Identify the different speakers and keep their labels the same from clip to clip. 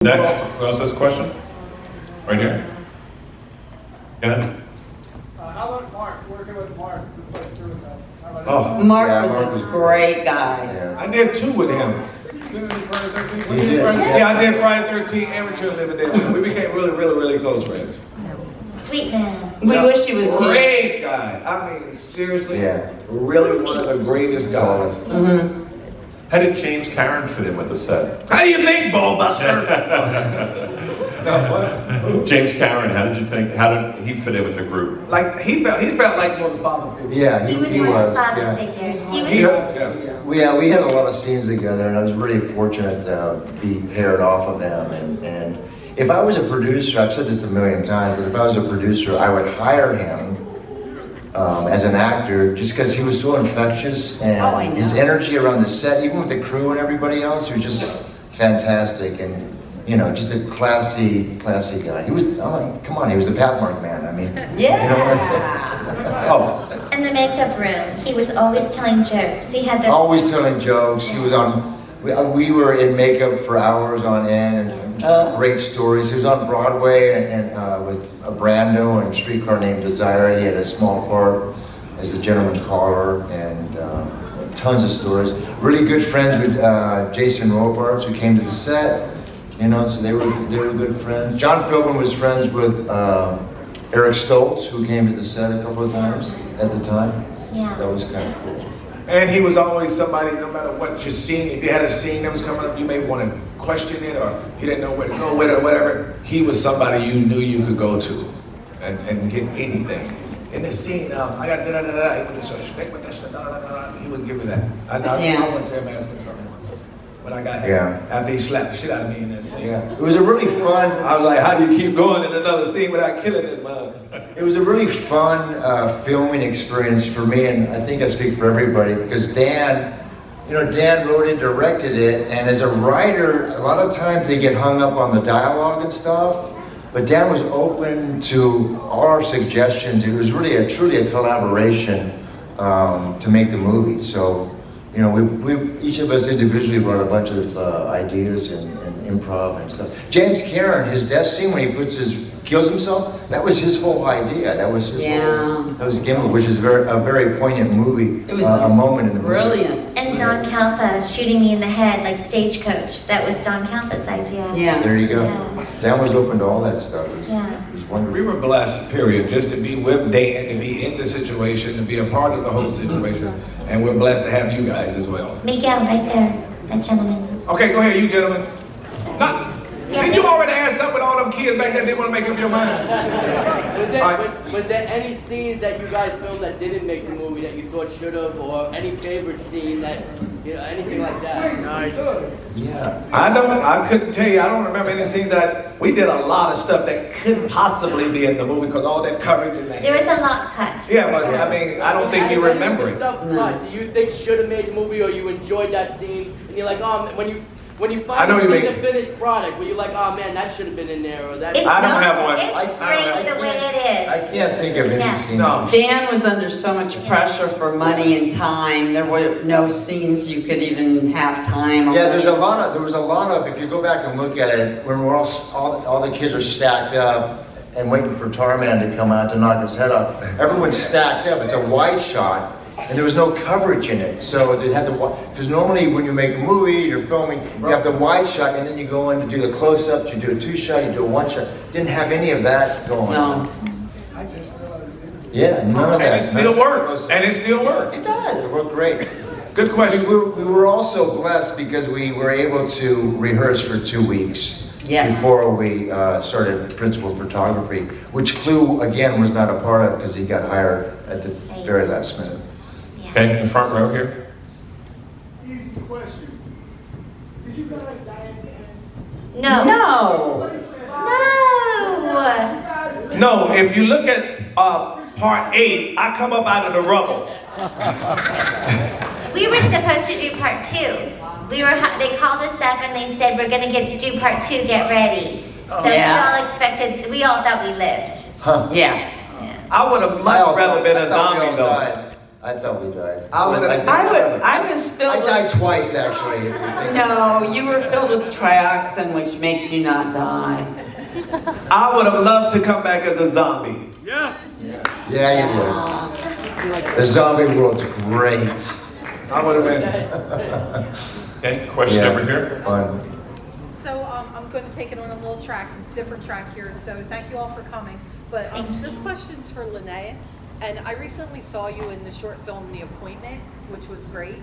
Speaker 1: Next, who else has a question? Right here. Yeah.
Speaker 2: How about Mark? Working with Mark, who played through with that. How about
Speaker 3: Oh,
Speaker 4: Mark was a great guy.
Speaker 3: I did two with him.
Speaker 2: him? Friday 13th?
Speaker 3: You did?
Speaker 2: Yeah.
Speaker 3: I did Friday 13th and Return of the Living Dead. We became really close friends.
Speaker 5: Sweet man.
Speaker 4: We wish he was here.
Speaker 3: Great guy. I mean, seriously, really one of the greatest guys.
Speaker 4: Mm-hmm.
Speaker 1: How did James Karen fit in with the set?
Speaker 3: How do you think, Ballbuster? No, what?
Speaker 1: James Karen, how did he fit in with the group?
Speaker 3: Like he felt like one of the father figures.
Speaker 6: Yeah,
Speaker 5: He was one of the father figures. He was
Speaker 6: We had a lot of scenes together, and I was really fortunate to be paired off of him. And if I was a producer, I've said this a million times, but if I was a producer, I would hire him as an actor just because he was so infectious, and his energy around the set, even with the crew and everybody else, he was just fantastic. And you know, just a classy guy. He was, come on, he was the Pathmark man. I mean,
Speaker 4: Yeah.
Speaker 6: You know,
Speaker 5: in the makeup room. He was always telling jokes. He had the
Speaker 6: always telling jokes. He was on. We were in makeup for hours on end, and great stories. He was on Broadway and with a Brando and Streetcar Named Desire. He had a small part as the gentleman caller, and tons of stories. Really good friends with Jason Robards, who came to the set. You know, so they were good friends. John Philbin was friends with Eric Stoltz, who came to the set a couple of times at the time.
Speaker 5: Yeah.
Speaker 6: That was kind of cool.
Speaker 3: And he was always somebody, no matter what you're seeing, if you had a scene that was coming up, you may want to question it, or you didn't know where to go with it, or whatever. He was somebody you knew you could go to and get anything. In this scene, I got da-da-da-da, he would just stick with that shit, da-da-da-da, he would give me that. I went to him and asked him something once when I got here, after he slapped the shit out of me in that scene.
Speaker 6: Yeah, it was a really fun.
Speaker 3: I was like, how do you keep going in another scene without killing this man?
Speaker 6: It was a really fun filming experience for me, and I think I speak for everybody, because Dan wrote and directed it, and as a writer, a lot of times they get hung up on the dialogue and stuff, but Dan was open to our suggestions. It was really truly a collaboration to make the movie. So, you know, we each of us individually brought a bunch of ideas and improv and stuff. James Karen, his death scene when he kills himself, that was his whole idea. That was his that was Gimlet, which is a very poignant movie.
Speaker 4: It was
Speaker 6: a moment in the movie.
Speaker 4: Brilliant.
Speaker 5: and Don Calfa shooting me in the head like Stagecoach. That was Don Calfa's idea.
Speaker 4: Yeah.
Speaker 6: There you go.
Speaker 5: Yeah.
Speaker 6: Dan was open to all that stuff. It was,
Speaker 5: Yeah.
Speaker 6: it was wonderful.
Speaker 3: We were blessed, period, just to be with Dan, to be in the situation, to be a part of the whole situation, and we're blessed to have you guys as well.
Speaker 5: Miguel, right there, that gentleman.
Speaker 3: Okay, go ahead, you gentlemen. Didn't you already ask something with all them kids back there? Didn't want to make up your mind.
Speaker 7: Was there any scenes that you guys filmed that didn't make the movie that you thought should have, or any favorite scene that, you know, anything like that?
Speaker 2: Nice.
Speaker 6: Yeah.
Speaker 3: I couldn't tell you. I don't remember any scenes that we did a lot of stuff that couldn't possibly be in the movie because all that coverage and that.
Speaker 5: There was a lot cut.
Speaker 3: Yeah, but I mean, I don't think you remember it.
Speaker 7: Stuff cut, do you think should have made the movie, or you enjoyed that scene and you're like, oh, when you
Speaker 3: I know
Speaker 7: finally
Speaker 3: what you
Speaker 7: see the finished product, where you're like, oh man, that should have been in there, or that.
Speaker 3: I don't have one.
Speaker 5: It's
Speaker 3: I don't
Speaker 5: great
Speaker 3: have
Speaker 5: the way it
Speaker 6: I
Speaker 5: is.
Speaker 6: can't think of any
Speaker 5: Yeah.
Speaker 6: scene.
Speaker 3: No.
Speaker 4: Dan was under so much pressure for money and time. There were no scenes you could even have time on.
Speaker 6: Yeah, there was a lot of, if you go back and look at it, when we're all the kids are stacked up and waiting for Tarman to come out to knock his head off. Everyone's stacked up. It's a wide shot, and there was no coverage in it. So they had because normally when you make a movie, you're filming, you have the wide shot, and then you go in to do the close-ups, you do a 2-shot, you do a 1-shot. Didn't have any of that going on.
Speaker 4: No.
Speaker 6: Yeah, none of that.
Speaker 3: And it still works. And it still works.
Speaker 6: It does. It worked great.
Speaker 3: Good question.
Speaker 6: We were also blessed because we were able to rehearse for 2 weeks before we started principal photography, which Clue, again, was not a part of because he got hired at the very last minute.
Speaker 1: Okay, in the front row here.
Speaker 2: Easy question. Did you guys die at the end?
Speaker 5: No.
Speaker 4: No.
Speaker 5: No.
Speaker 3: No, if you look at part 8, I come up out of the rubble.
Speaker 5: We were supposed to do part 2. They called us up and they said, we're gonna do part 2, get ready. So
Speaker 4: Yeah.
Speaker 5: we all thought we lived.
Speaker 6: Huh.
Speaker 4: Yeah.
Speaker 3: I would have much rather been a zombie though.
Speaker 6: I thought we died.
Speaker 3: I was
Speaker 6: I died twice, actually. If you think
Speaker 4: No, you were filled with trioxin, which makes you not die.
Speaker 3: I would have loved to come back as a zombie.
Speaker 6: Yeah, you would. The zombie world's great.
Speaker 3: I would have been.
Speaker 1: Okay, question over here.
Speaker 6: Fun.
Speaker 8: So I'm going to take it on a little different track here. So thank you all for coming. But this question's for Linnea. And I recently saw you in the short film The Appointment, which was great.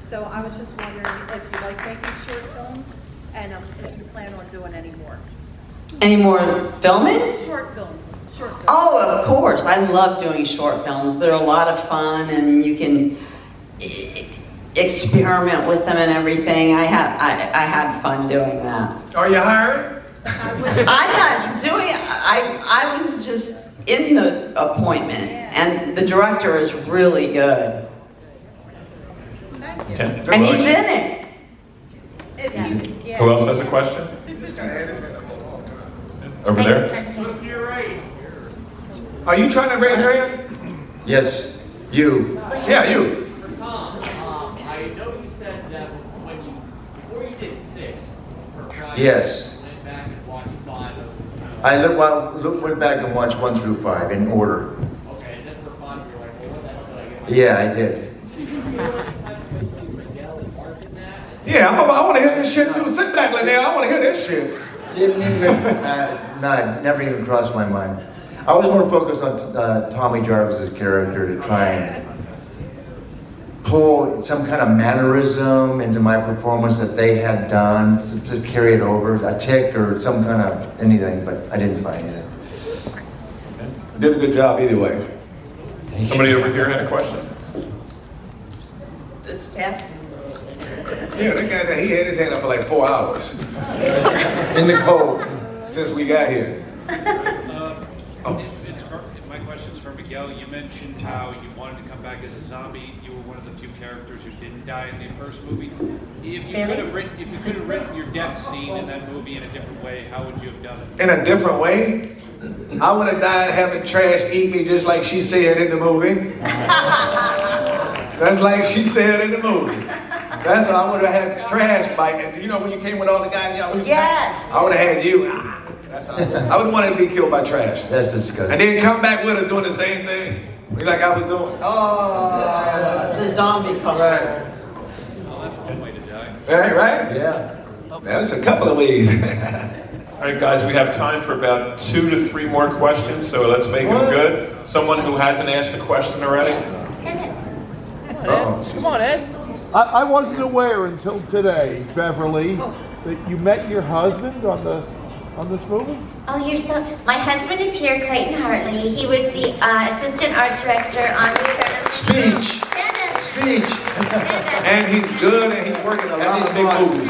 Speaker 8: So I was just wondering if you like making short films and if you plan on doing any more.
Speaker 4: Any more filming?
Speaker 8: Short films.
Speaker 4: Oh, of course. I love doing short films. They're a lot of fun, and you can experiment with them and everything. I had fun doing that.
Speaker 3: Are you hiring?
Speaker 4: I'm not doing it. I was just in the appointment, and the director is really good.
Speaker 1: Okay.
Speaker 4: And he's in it.
Speaker 1: Who else has a question?
Speaker 3: This guy had his hand up.
Speaker 1: Over there.
Speaker 3: Are you trying to raise your hand?
Speaker 6: Yes, you.
Speaker 3: Yeah, you.
Speaker 7: For Tom, I know you said that before you did 6 for Friday,
Speaker 6: Yes.
Speaker 7: you went back and watched 5 of
Speaker 6: I went back and watched 1 through 5 in order.
Speaker 7: Okay, and then for 5 you're like, well, what the hell did I get?
Speaker 6: Yeah, I did.
Speaker 3: Yeah, I want to hear this shit too. Sit back, Linnea. I want to hear this shit.
Speaker 6: Didn't even, never even crossed my mind. I was more focused on Tommy Jarvis's character to try and pull some kind of mannerism into my performance that they had done to carry it over, a tick or some kind of anything, but I didn't find it.
Speaker 3: Did a good job either way.
Speaker 1: Somebody over here had a question?
Speaker 4: The staff.
Speaker 3: Yeah, that guy, he had his hand up for like 4 hours
Speaker 6: In the cold.
Speaker 3: since we got here.
Speaker 9: My question's for Miguel. You mentioned how you wanted to come back as a zombie. You were one of the few characters who didn't die in the first movie. If you could have written your death scene in that movie in a different way, how would you have done it?
Speaker 3: In a different way, I would have died having trash eat me just like she said in the movie. That's like she said in the movie. That's how I would have had trash bite. And you know when you came with all the guys, y'all.
Speaker 4: Yes.
Speaker 3: I would have had you. That's how I would have wanted to be killed by trash.
Speaker 6: That's disgusting.
Speaker 3: And then come back with her doing the same thing, like I was doing.
Speaker 4: Oh, the zombie color.
Speaker 9: Well, that's one way to die.
Speaker 3: Right?
Speaker 6: Yeah.
Speaker 3: There's a couple of ways.
Speaker 1: All right, guys, we have time for about 2 to 3 more questions, so let's make them good. Someone who hasn't asked a question already?
Speaker 7: Come on, Ed.
Speaker 2: I wasn't aware until today, Beverly, that you met your husband on this movie?
Speaker 5: Oh, my husband is here, Clayton Hartley. He was the assistant art director on Return of
Speaker 6: Speech.
Speaker 5: Stand up.
Speaker 6: Speech.
Speaker 5: Stand up.
Speaker 3: And he's good, and he's working a lot of big movies.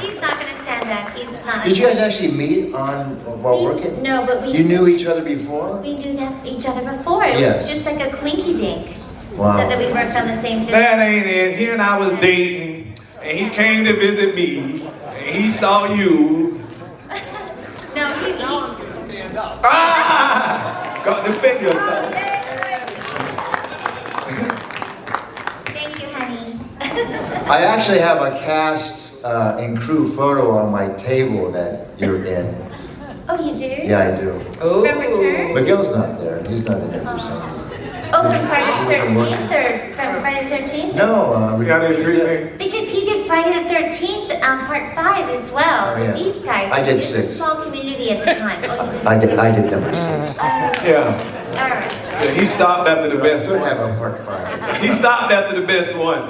Speaker 5: He's not going to stand up. He's not.
Speaker 6: Did you guys actually meet while working?
Speaker 5: No, but we.
Speaker 6: You knew each other before?
Speaker 5: We knew each other before. It
Speaker 6: Yes.
Speaker 5: was just like a quinky dink.
Speaker 6: Wow.
Speaker 5: So that we worked on the same film.
Speaker 3: That ain't it. He and I was dating, and he came to visit me, and he saw you.
Speaker 5: No, he
Speaker 7: Stand up.
Speaker 3: Go defend yourself.
Speaker 5: Thank you, honey.
Speaker 6: I actually have a cast and crew photo on my table that you're in.
Speaker 5: Oh, you do?
Speaker 6: Yeah, I do.
Speaker 4: Oh.
Speaker 5: From Return?
Speaker 6: Miguel's not there. He's not in it for some reason.
Speaker 5: Oh, from Friday the 13th or from Friday the 13th?
Speaker 6: No,
Speaker 3: We got it 3 days.
Speaker 5: Because he did Friday the 13th, part 5 as well.
Speaker 6: Oh, yeah.
Speaker 5: These guys.
Speaker 6: I did
Speaker 5: It was a
Speaker 6: 6.
Speaker 5: small community at the time. Oh, you did.
Speaker 6: I did number 6.
Speaker 3: Yeah.
Speaker 5: All right.
Speaker 3: Yeah, he stopped after the
Speaker 6: I
Speaker 3: best
Speaker 6: still have
Speaker 3: one.
Speaker 6: a part 5.
Speaker 3: He stopped after the best one.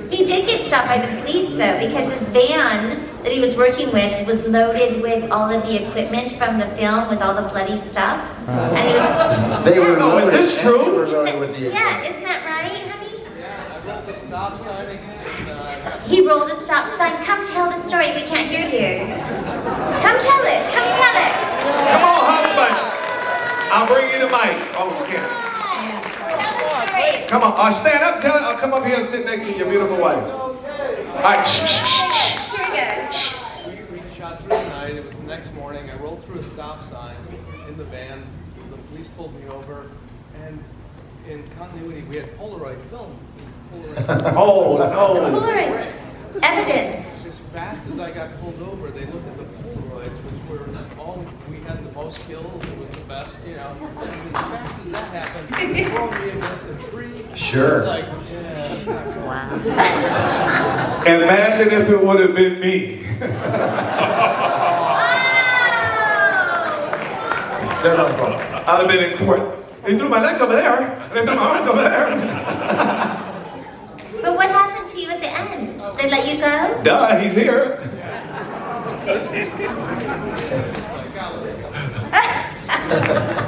Speaker 5: He did get stopped by the police though, because his van that he was working with was loaded with all of the equipment from the film with all the bloody stuff. And he was.
Speaker 6: They were
Speaker 3: Oh, is
Speaker 6: loaded.
Speaker 3: this true?
Speaker 6: They were loaded with the
Speaker 5: Yeah, isn't that right, honey?
Speaker 7: I wrote the stop sign and
Speaker 5: He rolled a stop sign. Come tell the story. We can't hear you. Come tell it. Come tell it.
Speaker 3: Come on, husband. I'll bring you the mic. Oh, you can't.
Speaker 5: Tell the story.
Speaker 3: Come on. Stand up. I'll come up here and sit next to your beautiful wife. All right. Shh, shh, shh, shh.
Speaker 5: Here it goes.
Speaker 10: We shot through the night. It was the next morning. I rolled through a stop sign in the van. The police pulled me over, and in continuity, we had Polaroid film.
Speaker 3: Oh, no.
Speaker 5: Polaroids. Evidence.
Speaker 10: As fast as I got pulled over, they looked at the Polaroids, which were all, we had the most kills, it was the best, you know. And as fast as that happened, they throw me against a tree.
Speaker 6: Sure.
Speaker 10: It's like, yeah.
Speaker 5: Wow.
Speaker 3: Imagine if it would have been me.
Speaker 6: They're not wrong.
Speaker 3: I'd have been in court. They threw my legs over there. They threw my arms over there.
Speaker 5: But what happened to you at the end? They let you go?
Speaker 3: Duh, he's here.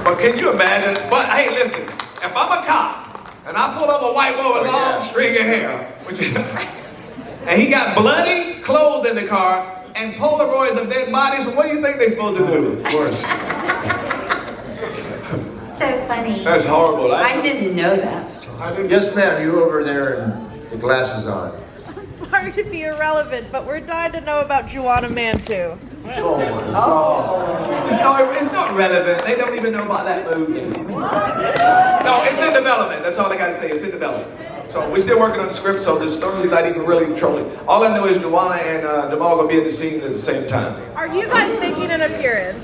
Speaker 3: But can you imagine? But hey, listen, if I'm a cop and I pull up a white boy with long string of hair, and he got bloody clothes in the car and Polaroids of dead bodies, what do you think they're supposed to do?
Speaker 6: Of course.
Speaker 5: So funny.
Speaker 3: That's horrible.
Speaker 4: I didn't know that story.
Speaker 6: Yes, ma'am, you over there and the glasses on.
Speaker 8: I'm sorry to be irrelevant, but we're dying to know about Juana Man too.
Speaker 3: It's not relevant. They don't even know about that movie. No, it's in development. That's all I got to say. It's in development. So we're still working on the script, so the story's not even really trolling. All I know is Juana and Jamal gonna be in the scene at the same time.
Speaker 8: Are you guys making an appearance?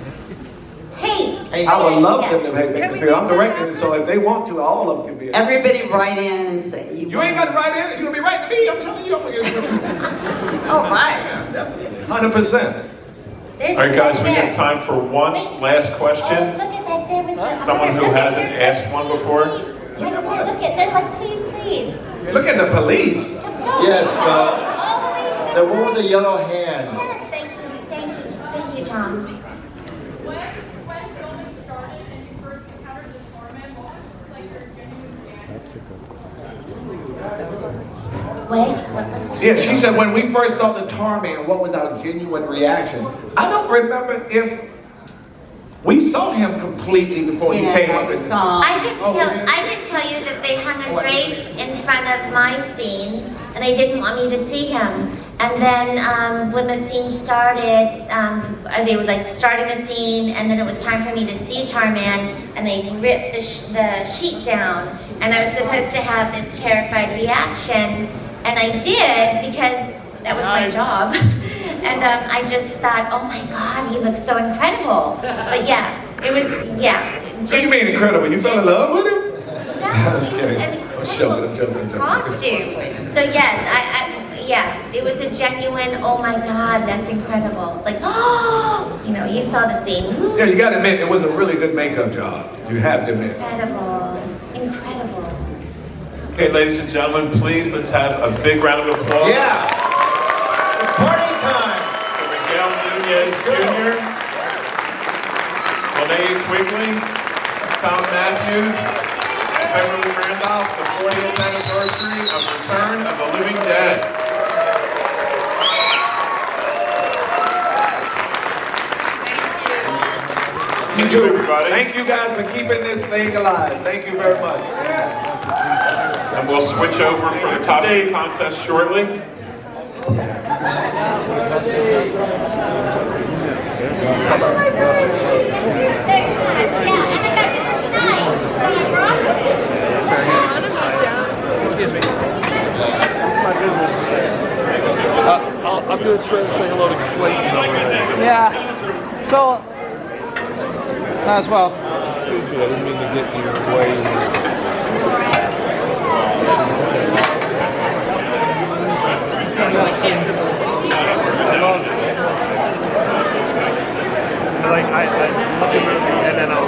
Speaker 5: Hey.
Speaker 3: I would love them to make
Speaker 8: Can
Speaker 3: the
Speaker 8: we
Speaker 3: film. I'm
Speaker 8: make that
Speaker 3: directing it, so if they want to, all of them can be in it.
Speaker 4: Everybody write in and say
Speaker 3: You ain't got to write in. You're gonna be writing to me. I'm telling you, I'm gonna get it.
Speaker 4: Oh, right.
Speaker 3: 100%.
Speaker 5: There's
Speaker 1: All right, guys, we
Speaker 5: there.
Speaker 1: got time for one last question.
Speaker 5: Oh, look at back there with the
Speaker 1: Someone who
Speaker 5: look at
Speaker 1: hasn't
Speaker 5: their-
Speaker 1: asked one before.
Speaker 5: Look at, they're like, please, please.
Speaker 3: Look at the police.
Speaker 5: No,
Speaker 6: Yes,
Speaker 5: all the way to
Speaker 6: The one with the yellow hand.
Speaker 5: Yes, thank you, Tom.
Speaker 11: When filming started and you first encountered this Norman, what was like your genuine reaction?
Speaker 5: Wait, what was?
Speaker 3: Yeah, she said when we first saw the Tar Man, what was our genuine reaction? I don't remember if we saw him completely before he came up.
Speaker 4: we saw.
Speaker 5: I can tell you that they hung a drapes in front of my scene, and they didn't want me to see him. And then when the scene started, they were like starting the scene, and then it was time for me to see Tarman, and they ripped the sheet down, and I was supposed to have this terrified reaction, and I did because that was my job. And I just thought, oh my God, he looks so incredible. But yeah, it was, yeah.
Speaker 3: What do you mean incredible? You fell in love with him?
Speaker 5: No,
Speaker 3: I was kidding.
Speaker 5: an
Speaker 3: I'm joking.
Speaker 5: costume. So yes, yeah, it was a genuine, oh my God, that's incredible. It's like, oh, you saw the scene.
Speaker 3: Yeah, you gotta admit, it was a really good makeup job. You have to admit.
Speaker 5: Incredible.
Speaker 1: Okay, ladies and gentlemen, please let's have a big round of applause.
Speaker 6: Yeah. It's party time.
Speaker 1: For Miguel Nunez Jr., Monet Quigley, Tom Matthews, and Beverly Randolph, the 40th anniversary of Return of the Living Dead.
Speaker 3: You too,
Speaker 1: everybody.
Speaker 3: Thank you guys for keeping this thing alive. Thank you very much.
Speaker 1: And we'll switch over for the costume contest shortly.
Speaker 2: I'm going to try to say hello to Clayton over there.
Speaker 10: Yeah. So, as well.
Speaker 2: Excuse me, I didn't mean to get in your way.
Speaker 12: Like I look at the movie and then I'll